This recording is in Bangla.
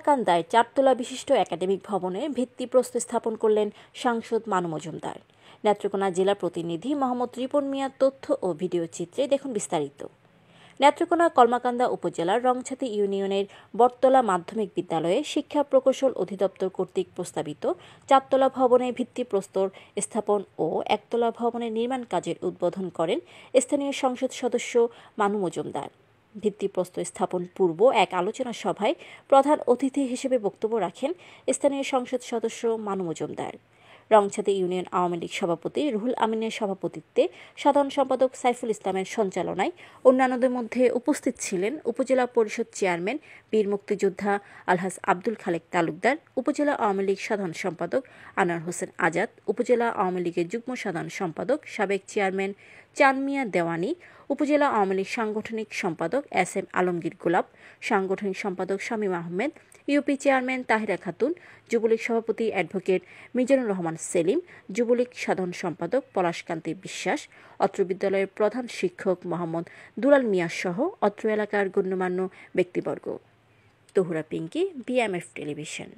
কলমাকান্দায় 4 তলা বিশিষ্ট একাডেমিক ভবনে ভিত্তিপ্রস্তর স্থাপন করলেন সাংসদ মানু মজুমদার। নেত্রকোনা জেলা প্রতিনিধি মোহাম্মদ রিপন মিয়ার তথ্য ও ভিডিও চিত্রে দেখুন বিস্তারিত। নেত্রকোনা কলমাকান্দা উপজেলার রংছাতি ইউনিয়নের বটতলা মাধ্যমিক বিদ্যালয়ে শিক্ষা প্রকৌশল অধিদপ্তর কর্তৃক প্রস্তাবিত 4 তলা ভবনে ভিত্তিপ্রস্তর স্থাপন ও 1 তলা ভবনের নির্মাণ কাজের উদ্বোধন করেন স্থানীয় সংসদ সদস্য মানু মজুমদার। ভিত্তিপ্রস্তর স্থাপন পূর্ব এক আলোচনা সভায় প্রধান অতিথি হিসেবে বক্তব্য রাখেন স্থানীয় সংসদ সদস্য মানু মজুমদার। রংছাতি ইউনিয়ন আওয়ামী লীগ সভাপতি রুহুল আমিনের সভাপতিত্বে সাধারণ সম্পাদক সাইফুল ইসলামের সঞ্চালনায় অন্যান্যদের মধ্যে উপস্থিত ছিলেন উপজেলা পরিষদ চেয়ারম্যান বীর মুক্তিযোদ্ধা আলহাজ আব্দুল খালেক তালুকদার, উপজেলা আওয়ামী লীগ সাধারণ সম্পাদক আনোয়ার হোসেন আজাদ, উপজেলা আওয়ামী লীগের যুগ্ম সাধারণ সম্পাদক সাবেক চেয়ারম্যান চান মিয়া দেওয়ানি, উপজেলা আওয়ামী লীগ সাংগঠনিক সম্পাদক SM আলমগীর গোলাপ, সাংগঠনিক সম্পাদক শামীম আহমেদ, ইউপি চেয়ারম্যান তাহিরা খাতুন, যুবলীগ সভাপতি অ্যাডভোকেট মিজানুর রহমান সেলিম, যুবলীগ সাধারণ সম্পাদক পলাশকান্তি বিশ্বাস, অত্র বিদ্যালয়ের প্রধান শিক্ষক মোহাম্মদ দুলাল মিয়া সহ অত্র এলাকার গণ্যমান্য ব্যক্তিবর্গ। Tahura Pinky, BMF television.